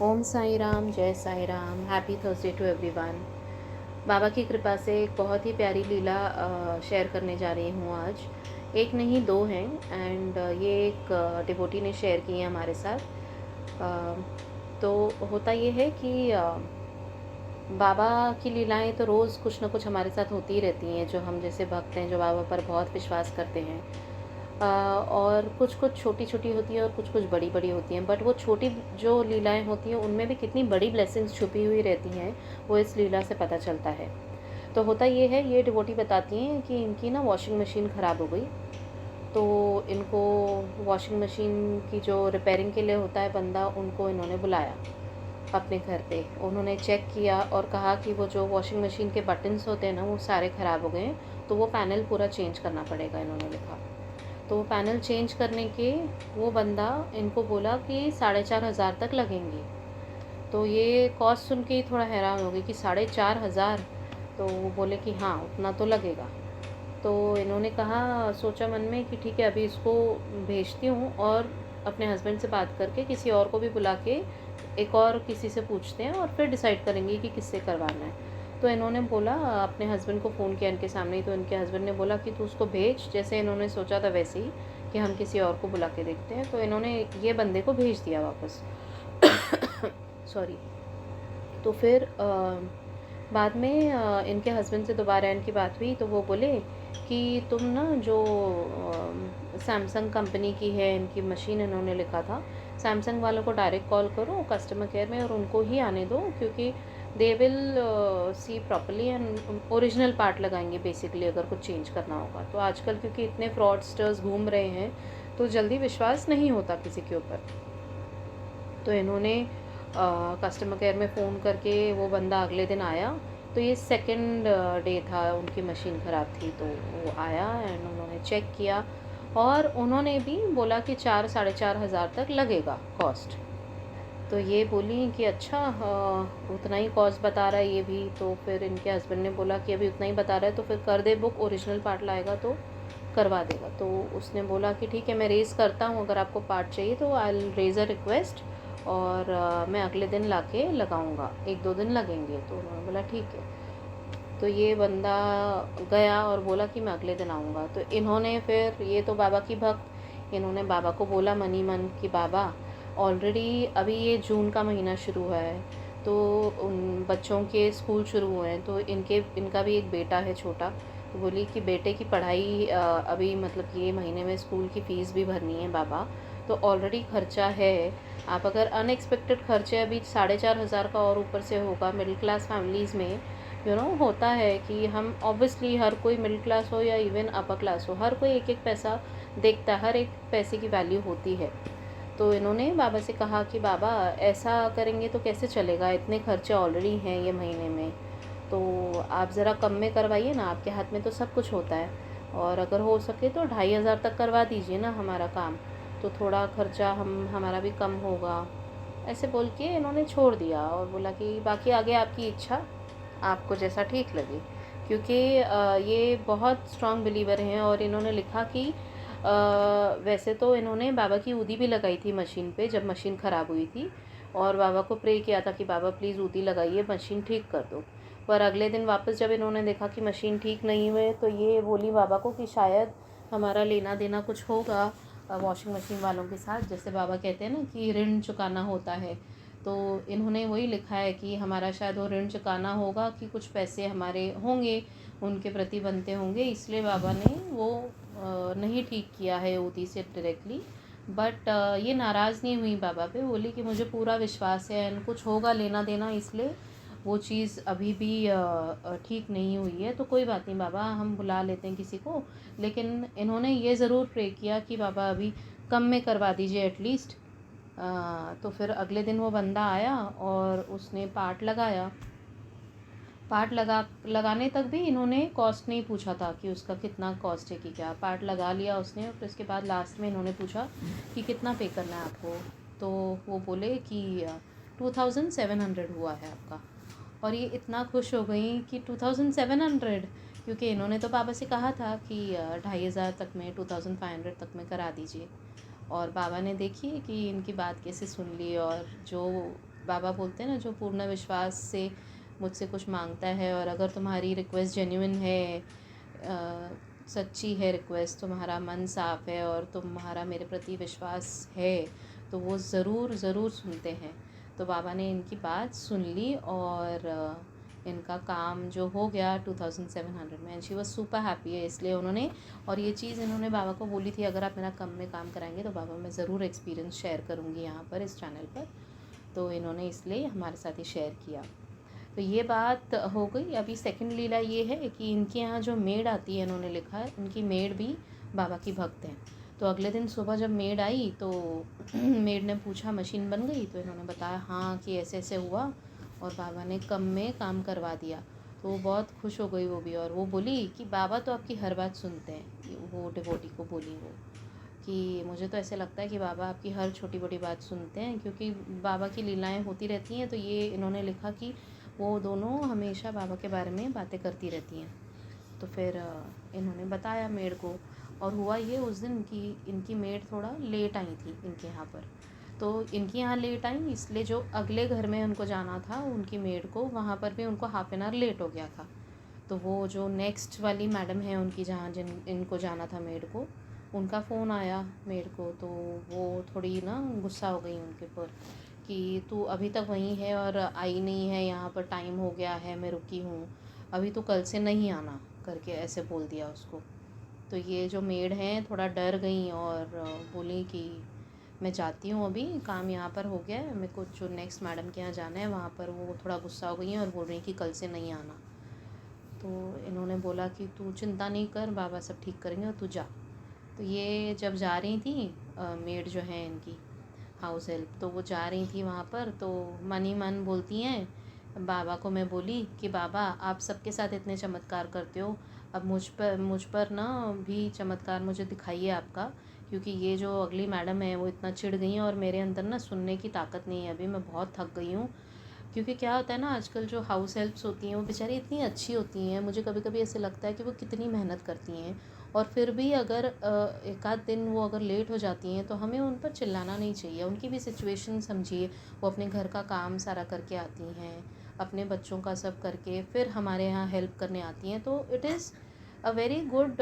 ओम साई राम, जय Sai Ram. Happy Thursday to everyone. Baba की कृपा से एक बहुत ही प्यारी लीला शेयर करने जा रही हूँ आज। एक नहीं दो हैं एंड ये एक डिवोटी ने शेयर की है हमारे साथ। तो होता ये है कि बाबा की लीलाएं तो रोज़ कुछ ना कुछ हमारे साथ होती ही रहती हैं, जो हम जैसे भक्त हैं, जो बाबा पर बहुत विश्वास करते हैं। और कुछ कुछ छोटी छोटी होती हैं और कुछ कुछ बड़ी बड़ी होती हैं, बट वो छोटी जो लीलाएं होती हैं उनमें भी कितनी बड़ी ब्लेसिंग्स छुपी हुई रहती हैं, वो इस लीला से पता चलता है। तो होता ये है, ये डिवोटी बताती हैं कि इनकी ना वॉशिंग मशीन ख़राब हो गई। तो इनको वॉशिंग मशीन की जो रिपेयरिंग के लिए होता है बंदा, उनको इन्होंने बुलाया अपने घर पे। उन्होंने चेक किया और कहा कि वो जो वॉशिंग मशीन के बटन्स होते हैं ना, वो सारे ख़राब हो गए हैं, तो वो पैनल पूरा चेंज करना पड़ेगा, इन्होंने लिखा। तो वो पैनल चेंज करने के वो बंदा इनको बोला कि 4,500 तक लगेंगी। तो ये कॉस्ट सुन के ही थोड़ा हैरान हो गई कि 4,500। तो वो बोले कि हाँ, उतना तो लगेगा। तो इन्होंने कहा, सोचा मन में कि ठीक है, अभी इसको भेजती हूँ और अपने हस्बैंड से बात करके किसी और को भी बुला के एक और किसी से पूछते हैं और फिर डिसाइड करेंगे कि किससे करवाना है। तो इन्होंने बोला, अपने हस्बैंड को फ़ोन किया इनके सामने ही। तो इनके हस्बैंड ने बोला कि तू उसको भेज, जैसे इन्होंने सोचा था वैसे ही, कि हम किसी और को बुला के देखते हैं। तो इन्होंने ये बंदे को भेज दिया वापस। सॉरी। तो फिर बाद में इनके हस्बैंड से दोबारा इनकी बात हुई, तो वो बोले कि तुम ना जो सैमसंग कंपनी की है इनकी मशीन, इन्होंने लिखा था, सैमसंग वालों को डायरेक्ट कॉल करो कस्टमर केयर में और उनको ही आने दो, क्योंकि they will see properly and original part लगाएंगे बेसिकली, अगर कुछ चेंज करना होगा। तो आजकल क्योंकि इतने फ्रॉडस्टर्स घूम रहे हैं, तो जल्दी विश्वास नहीं होता किसी के ऊपर। तो इन्होंने कस्टमर केयर में फ़ोन करके, वो बंदा अगले दिन आया। तो ये सेकंड डे था उनकी मशीन ख़राब थी, तो वो आया एंड उन्होंने चेक किया और उन्होंने भी बोला कि 4,500 तक लगेगा कॉस्ट। तो ये बोली कि अच्छा, उतना ही कॉस्ट बता रहा है ये भी। तो फिर इनके हस्बैंड ने बोला कि अभी उतना ही बता रहा है तो फिर कर दे बुक, ओरिजिनल पार्ट लाएगा तो करवा देगा। तो उसने बोला कि ठीक है, मैं रेज़ करता हूँ, अगर आपको पार्ट चाहिए तो I will raise a request और मैं अगले दिन लाके लगाऊंगा, 1-2 दिन लगेंगे। तो उन्होंने बोला ठीक है। तो ये बंदा गया और बोला कि मैं अगले दिन आऊँगा। तो इन्होंने फिर, ये तो बाबा की भक्त, इन्होंने बाबा को बोला मन ही मन कि बाबा, ऑलरेडी अभी ये जून का महीना शुरू हुआ है, तो उन बच्चों के स्कूल शुरू हुए हैं, तो इनका भी एक बेटा है छोटा। तो बोली कि बेटे की पढ़ाई अभी मतलब ये महीने में स्कूल की फ़ीस भी भरनी है बाबा, तो ऑलरेडी खर्चा है। आप अगर अनएक्सपेक्टेड खर्चे अभी 4,500 का और ऊपर से होगा, मिडिल क्लास फैमिलीज़ में होता है कि हम ऑब्वियसली, हर कोई मिडिल क्लास हो या इवन अपर क्लास हो, हर कोई एक एक पैसा देखता है, हर एक पैसे की वैल्यू होती है। तो इन्होंने बाबा से कहा कि बाबा, ऐसा करेंगे तो कैसे चलेगा, इतने खर्चे ऑलरेडी हैं ये महीने में, तो आप ज़रा कम में करवाइए ना, आपके हाथ में तो सब कुछ होता है, और अगर हो सके तो 2,500 तक करवा दीजिए ना हमारा काम, तो थोड़ा खर्चा हमारा भी कम होगा। ऐसे बोल के इन्होंने छोड़ दिया और बोला कि बाकी आगे आपकी इच्छा, आपको जैसा ठीक लगे। क्योंकि ये बहुत स्ट्रॉन्ग बिलीवर हैं और इन्होंने लिखा कि वैसे तो इन्होंने बाबा की ऊदी भी लगाई थी मशीन पे जब मशीन ख़राब हुई थी, और बाबा को प्रे किया था कि बाबा प्लीज़ ऊदी लगाइए, मशीन ठीक कर दो। पर अगले दिन वापस जब इन्होंने देखा कि मशीन ठीक नहीं हुई, तो ये बोली बाबा को कि शायद हमारा लेना देना कुछ होगा वॉशिंग मशीन वालों के साथ, जैसे बाबा कहते हैं ना कि ऋण चुकाना होता है। तो इन्होंने वही लिखा है कि हमारा शायद वो ऋण चुकाना होगा, कि कुछ पैसे हमारे होंगे, उनके प्रति बनते होंगे, इसलिए बाबा ने वो नहीं ठीक किया है ऊटी से डायरेक्टली। बट ये नाराज़ नहीं हुई बाबा पे, बोली कि मुझे पूरा विश्वास है एंड कुछ होगा लेना देना, इसलिए वो चीज़ अभी भी ठीक नहीं हुई है। तो कोई बात नहीं बाबा, हम बुला लेते हैं किसी को। लेकिन इन्होंने ये ज़रूर प्रे किया कि बाबा अभी कम में करवा दीजिए एटलीस्ट। तो फिर अगले दिन वो बंदा आया और उसने पार्ट लगाया। पार्ट लगाने तक भी इन्होंने कॉस्ट नहीं पूछा था कि उसका कितना कॉस्ट है, कि क्या। पार्ट लगा लिया उसने और फिर उसके बाद लास्ट में इन्होंने पूछा कि कितना पे करना है आपको। तो वो बोले कि 2,700 हुआ है आपका। और ये इतना खुश हो गई कि 2,700, क्योंकि इन्होंने तो बाबा से कहा था कि 2,500 तक में, 2,500 तक में करा दीजिए। और बाबा ने देखिए कि इनकी बात कैसे सुन ली, और जो बाबा बोलते हैं ना, जो पूर्ण विश्वास से मुझसे कुछ मांगता है और अगर तुम्हारी रिक्वेस्ट जेन्युइन है, सच्ची है रिक्वेस्ट, तुम्हारा मन साफ़ है और तुम्हारा मेरे प्रति विश्वास है, तो वो ज़रूर ज़रूर सुनते हैं। तो बाबा ने इनकी बात सुन ली और इनका काम जो हो गया 2700 में, and she was super happy है। इसलिए उन्होंने, और ये चीज़ इन्होंने बाबा को बोली थी, अगर आप मेरा कम में काम कराएंगे तो बाबा मैं ज़रूर एक्सपीरियंस शेयर करूँगी यहाँ पर इस चैनल पर। तो इन्होंने इसलिए हमारे साथ ही शेयर किया। तो ये बात हो गई। अभी सेकंड लीला ये है कि इनके यहाँ जो मेड आती है, इन्होंने लिखा है इनकी मेड भी बाबा की भक्त हैं। तो अगले दिन सुबह जब मेड आई तो मेड ने पूछा मशीन बन गई, तो इन्होंने बताया हाँ कि ऐसे ऐसे हुआ और बाबा ने कम में काम करवा दिया। तो वो बहुत खुश हो गई वो भी, और वो बोली कि बाबा तो आपकी हर बात सुनते हैं। वो डिवोटी को बोली वो कि मुझे तो ऐसे लगता है कि बाबा आपकी हर छोटी बड़ी बात सुनते हैं, क्योंकि बाबा की लीलाएं होती रहती हैं। तो ये इन्होंने लिखा कि वो दोनों हमेशा बाबा के बारे में बातें करती रहती हैं। तो फिर इन्होंने बताया मेड को, और हुआ ये उस दिन कि इनकी मेड थोड़ा लेट आई थी इनके यहाँ पर। तो इनके यहाँ लेट आई, इसलिए जो अगले घर में उनको जाना था उनकी मेड को, वहाँ पर भी उनको हाफ एन आवर लेट हो गया था। तो वो जो नेक्स्ट वाली मैडम है उनकी, जहाँ जिन इनको जाना था मेड को, उनका फ़ोन आया मेड को। तो वो थोड़ी ना गुस्सा हो गई उनके ऊपर कि तू अभी तक वहीं है और आई नहीं है, यहाँ पर टाइम हो गया है, मैं रुकी हूँ, अभी तो कल से नहीं आना, करके ऐसे बोल दिया उसको। तो ये जो मेड हैं थोड़ा डर गई और बोली कि मैं जाती हूँ, अभी काम यहाँ पर हो गया है, मेरे को जो नेक्स्ट मैडम के यहाँ जाना है वहाँ पर। वो थोड़ा गुस्सा हो गई हैं और बोल रही कि कल से नहीं आना। तो इन्होंने बोला कि तू चिंता नहीं कर, बाबा सब ठीक करेंगे और तू जा। तो ये जब जा रही थी मेड जो है इनकी हाउस हेल्प, तो वो जा रही थी वहाँ पर, तो मन ही मन बोलती हैं बाबा को। मैं बोली कि बाबा आप सबके साथ इतने चमत्कार करते हो, अब मुझ पर ना भी चमत्कार मुझे दिखाइए आपका, क्योंकि ये जो अगली मैडम है वो इतना चिढ़ गई हैं और मेरे अंदर ना सुनने की ताकत नहीं है अभी, मैं बहुत थक गई हूँ। क्योंकि क्या होता है ना, आजकल जो हाउस हेल्प्स होती हैं वो बेचारी इतनी अच्छी होती हैं, मुझे कभी कभी ऐसे लगता है कि वो कितनी मेहनत करती हैं, और फिर भी अगर एक आध दिन वो अगर लेट हो जाती हैं तो हमें उन पर चिल्लाना नहीं चाहिए। उनकी भी सिचुएशन समझिए, वो अपने घर का काम सारा करके आती हैं, अपने बच्चों का सब करके फिर हमारे यहाँ हेल्प करने आती हैं। तो it is a very good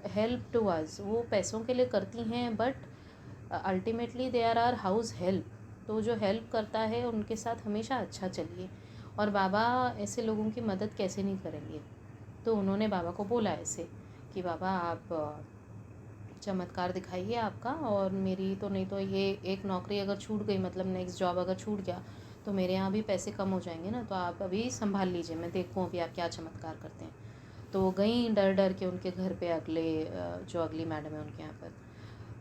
help to us. वो पैसों के लिए करती हैं, but ultimately they are house help. तो जो हेल्प करता है उनके साथ हमेशा अच्छा चलिए, और बाबा ऐसे लोगों की मदद कैसे नहीं करेंगे। तो उन्होंने बाबा को बोला ऐसे कि बाबा आप चमत्कार दिखाइए आपका, और मेरी तो नहीं तो ये एक नौकरी अगर छूट गई, मतलब नेक्स्ट जॉब अगर छूट गया, तो मेरे यहाँ भी पैसे कम हो जाएंगे ना, तो आप अभी संभाल लीजिए, मैं देखूँ अभी आप क्या चमत्कार करते हैं। तो वो गई डर डर के उनके घर पे, जो अगली मैडम है उनके यहाँ पर।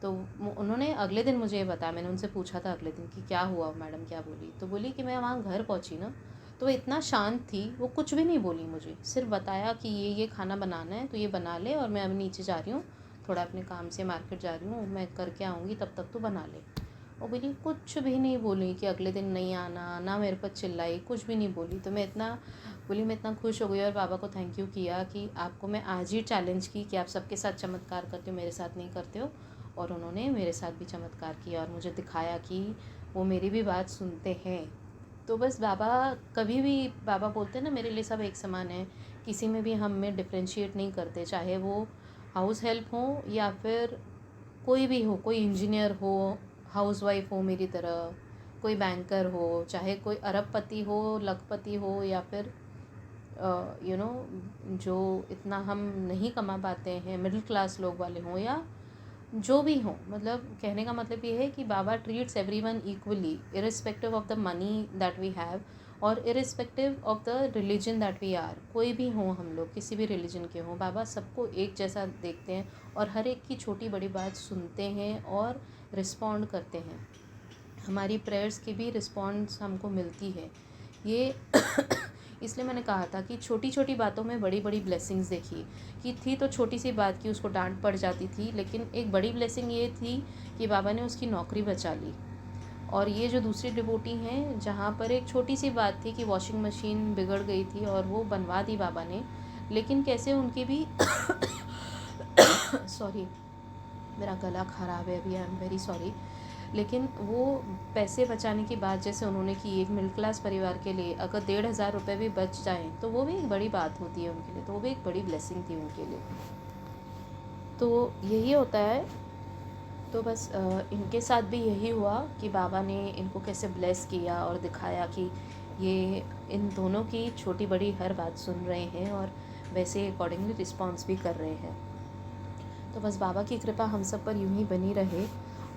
तो उन्होंने अगले दिन मुझे ये बताया, मैंने उनसे पूछा था अगले दिन कि क्या हुआ, मैडम क्या बोली। तो बोली कि मैं वहाँ घर पहुँची ना, तो वो इतना शांत थी, वो कुछ भी नहीं बोली, मुझे सिर्फ बताया कि ये खाना बनाना है तो ये बना ले, और मैं अभी नीचे जा रही हूँ, थोड़ा अपने काम से मार्केट जा रही हूँ, मैं करके आऊँगी, तब तक तू बना ले। और बोली कुछ भी नहीं बोली कि अगले दिन नहीं आना, ना मेरे पर चिल्लाई, कुछ भी नहीं बोली। तो मैं इतना खुश हो गई और बाबा को थैंक यू किया कि आपको मैं आज ही चैलेंज की कि आप सबके साथ चमत्कार करते हो, मेरे साथ नहीं करते हो। और उन्होंने मेरे साथ भी चमत्कार किया और मुझे दिखाया कि वो मेरी भी बात सुनते हैं। तो बस बाबा कभी भी, बाबा बोलते हैं ना मेरे लिए सब एक समान है, किसी में भी हम में डिफ्रेंशिएट नहीं करते, चाहे वो हाउस हेल्प हो या फिर कोई भी हो, कोई इंजीनियर हो, हाउसवाइफ हो मेरी तरह, कोई बैंकर हो, चाहे कोई अरबपति हो, लखपति हो, या फिर जो इतना हम नहीं कमा पाते हैं, मिडिल क्लास लोग वाले हों, या जो भी हो। मतलब कहने का मतलब ये है कि Baba treats everyone equally, irrespective of the money that we have, और irrespective of the religion that we are. कोई भी हो हम लोग, किसी भी रिलीजन के हों, बाबा सबको एक जैसा देखते हैं और हर एक की छोटी बड़ी बात सुनते हैं और रिस्पॉन्ड करते हैं। हमारी प्रेयर्स की भी रिस्पॉन्स हमको मिलती है। ये इसलिए मैंने कहा था कि छोटी छोटी बातों में बड़ी बड़ी ब्लेसिंग्स देखिए, कि थी तो छोटी सी बात की उसको डांट पड़ जाती थी, लेकिन एक बड़ी ब्लेसिंग ये थी कि बाबा ने उसकी नौकरी बचा ली। और ये जो दूसरी डिवोटी हैं, जहाँ पर एक छोटी सी बात थी कि वॉशिंग मशीन बिगड़ गई थी और वो बनवा दी बाबा ने, लेकिन कैसे उनकी भी सॉरी, मेरा गला ख़राब है अभी, आई एम वेरी सॉरी। लेकिन वो पैसे बचाने की बात जैसे उन्होंने की, एक मिडिल क्लास परिवार के लिए अगर 1,500 रुपये भी बच जाएँ तो वो भी एक बड़ी बात होती है उनके लिए, तो वो भी एक बड़ी ब्लेसिंग थी उनके लिए। तो यही होता है। तो बस इनके साथ भी यही हुआ कि बाबा ने इनको कैसे ब्लेस किया और दिखाया कि ये इन दोनों की छोटी बड़ी हर बात सुन रहे हैं और वैसे अकॉर्डिंगली रिस्पॉन्स भी कर रहे हैं। तो बस बाबा की कृपा हम सब पर यूं ही बनी रहे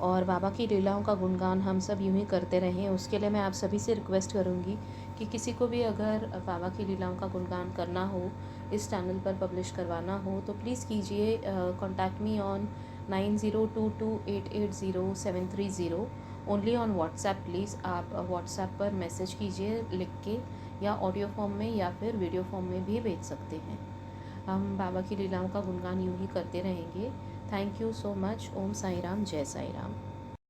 और बाबा की लीलाओं का गुणगान हम सब यूं ही करते रहें। उसके लिए मैं आप सभी से रिक्वेस्ट करूंगी कि किसी को भी अगर बाबा की लीलाओं का गुणगान करना हो, इस चैनल पर पब्लिश करवाना हो, तो प्लीज़ कीजिए। Contact me on 9022880730 only on WhatsApp. Please आप व्हाट्सएप पर मैसेज कीजिए लिख के, या ऑडियो फॉर्म में या फिर वीडियो फॉर्म में भी भेज सकते हैं। हम बाबा की लीलाओं का गुणगान यूं ही करते रहेंगे। Thank you so much. Om Sai Ram, जय साई राम।